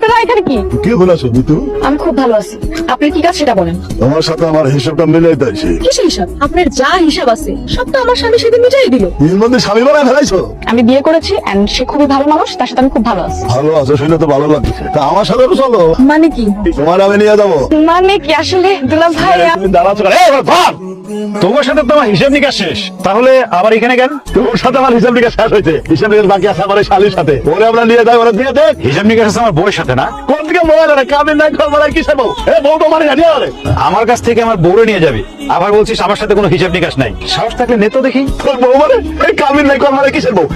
আপনারা এখানে কি? কে বলেছো মিতু? আমি খুব ভালো আছি। আপনার কি কাজ সেটা বলেন। তোমার সাথে আমার হিসাবটা মিলাই দিয়েছি। কিসের হিসাব? আপনার যা হিসাব আছে সব তো আমার স্বামী সেদিন মিটাই দিল। এর মধ্যে স্বামী বানায় ফেলাইছো? আমি বিয়ে করেছি এন্ড সে খুবই ভালো মানুষ, তার সাথে আমি খুব ভালো আছি। ভালো আছো শুনে তো ভালো লাগছে। তা আমার সাথে তো চলো, মানে কি? তোমার আমি নিয়ে যাবো। মানে কি আসলে দুলা ভাই তুমি দাঁড়াচ্ছ কেন? এই, এবার ভাব। তোমার সাথে তো আমার হিসাব নিকাশ শেষ, তাহলে আবার এখানে কেন? তোর সাথে আমার হিসাব নিকাশ শেষ হয়েছে। হিসাব নিকাশ বাকি আছে আমার এই শালির সাথে। ওরে আমরা নিয়ে যাই, ওরা দিয়ে দেখ। হিসাব নিকাশ আছে আমার বউয়ের সাথে না? কোন দিকে মোবাইল রে কাবিন নাই ঘর মারার কিসের বউ? এ বউ তো মানে জানিয়ে আরে। আমার কাছ থেকে আমার বউরে নিয়ে যাবি, আবার বলছিস আমার সাথে কোনো হিসাব নিকাশ নাই। সাহস থাকলে নেতো দেখি। তোর বউ মানে এই কাবিন নাই ঘর মারার কিসের বউ?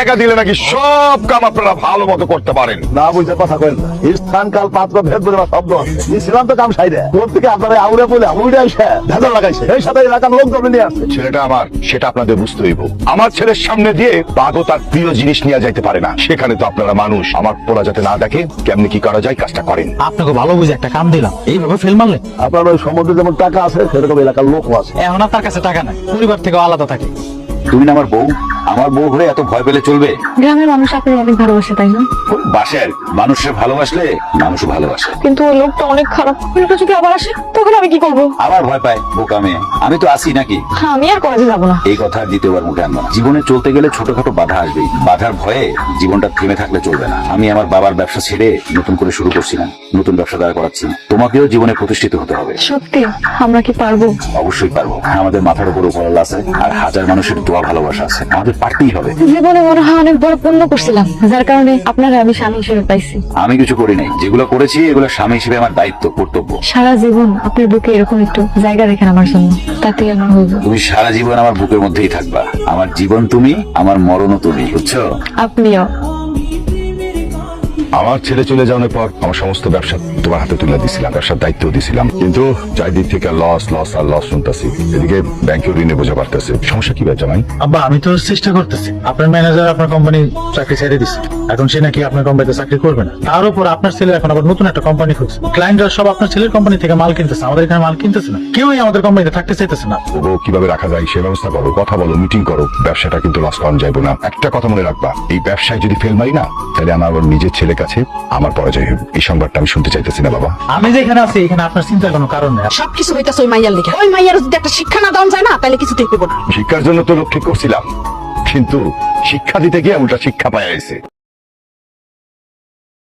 টাকা দিলে নাকি সব কাম আপনারা ভালো মতো করতে পারেন। না বুঝতে কথা কইল না। স্থান কাল পাত্র ভেদ বলে আমার শব্দ আছে। ইসলাম তো কাম সাইডে। কোন থেকে আপনারা আউরে বলে উড়ে এসে ভেজাল লাগাইছে। এই সাথে এলাকার লোক ধরে নিয়ে আসছে। ছেলেটা আমার, সেটা আপনাদের বুঝতে হইব। আমার ছেলের সামনে দিয়ে বাঘও তার প্রিয় জিনিস নিয়ে যাইতে পারে না। সেখানে তো আপনারা মানুষ, আমার পোলা যাতে না দেখে কেমনি কি করা যায় কাজটা করেন। আপনাকে ভালো বুঝে একটা কাম দিলাম, এইভাবে ফেল মারলে আপনার ওই সম্বন্ধে যেমন টাকা আছে সেরকম এলাকার লোকও আছে। এখন আর তার কাছে টাকা নাই, পরিবার থেকে আলাদা থাকে। তুমি না আমার বউ, আমার বউ হয়ে এত ভয় পেলে চলবে? গ্রামের মানুষ আপনার অনেক ভালোবাসে তাই না? বাসের মানুষের ভালোবাসলে মানুষও ভালোবাসে। কিন্তু ওই লোকটা অনেক খারাপ। ওই লোকটা যদি আবার আসে তখন আমি কি করবো? আবার ভয় পায় বোকা মেয়ে। আমি তো আছি নাকি? হ্যাঁ, আমি আর কলেজে যাবো না। এই কথা দ্বিতীয়বার মুখে আনবো না। জীবনে চলতে গেলে ছোটখাটো বাধা আসবেই। বাধার ভয়ে জীবনটা থেমে থাকলে চলবে না। আমি আমার বাবার ব্যবসা ছেড়ে নতুন করে শুরু করছি না, নতুন ব্যবসা দাঁড় করাচ্ছি। তোমাকেও জীবনে প্রতিষ্ঠিত হতে হবে। সত্যি আমরা কি পারবো? অবশ্যই পারবো। আমাদের মাথার উপর উপরওয়ালা আছে, আর হাজার মানুষের দোয়া ভালোবাসা আছে। আমাদের পারতেই হবে। জীবনে মনে হয় অনেক বড় পুণ্য করছিলাম, যার কারণে আপনারা আমি স্বামী হিসেবে পাইছি। আমি কিছু করি নাই, যেগুলো করেছি এগুলো স্বামী হিসেবে আমার দায়িত্ব, কর্তব্য। সারা জীবন আপনার বুকে এরকম একটু জায়গা রেখেন আমার জন্য, তাতেই আমার হইব। তুমি সারা জীবন আমার বুকের মধ্যেই থাকবা। আমার জীবন তুমি, আমার মরণও তুমি, বুঝছো? আপনিও। আমার ছেলে চলে যাওয়ার পর আমার সমস্ত ব্যবসা তোমার হাতে তুলে দিছিলাম, ব্যবসার দায়িত্ব দিছিলাম, কিন্তু চারিদিক থেকে লস লস আর লস শুনতেছি। এদিকে ব্যাংকেও ঋণে বোঝা পারতেছে। সমস্যা কি ভাই জামাই? আব্বা আমি তো চেষ্টা করতেছি। আপনার ম্যানেজার আপনার কোম্পানি চাকরি ছেড়ে দিচ্ছে, এখন সে নাকি আপনার কোম্পানিতে চাকরি করবে না। তার উপর আপনার ছেলে এখন আবার নতুন একটা কোম্পানি খুলছে। ক্লায়েন্টরা সব আপনার ছেলের কোম্পানি থেকে মাল কিনতেছে, আমাদের এখানে মাল কিনতেছে না। কেউই আমাদের কোম্পানিতে থাকতে চাইতেছে না। ও কিভাবে রাখা যায় সে ব্যবস্থা করো, কথা বলো, মিটিং করো। ব্যবসাটা কিন্তু লস করানো যাইব না। একটা কথা মনে রাখবা, এই ব্যবসায় যদি ফেল মারি না, তাহলে আমার আবার নিজের ছেলের কাছে আমার পরাজয় হবে। এই সংবাদটা আমি শুনতে চাইতেছি না বাবা। আমি যেখানে আছি এখানে আপনার চিন্তার কোনো কারণ নেই। সবকিছু হইতাছে ওই মাইয়ার লিখে। ওই মাইয়ার যদি একটা শিক্ষা না দেওয়া যায় না, তাহলে কিছু দেখতে পাবো না। শিক্ষার জন্য তো লক্ষ্য করছিলাম, কিন্তু শিক্ষা দিতে গিয়ে উল্টা শিক্ষা পাইয়া গেছে।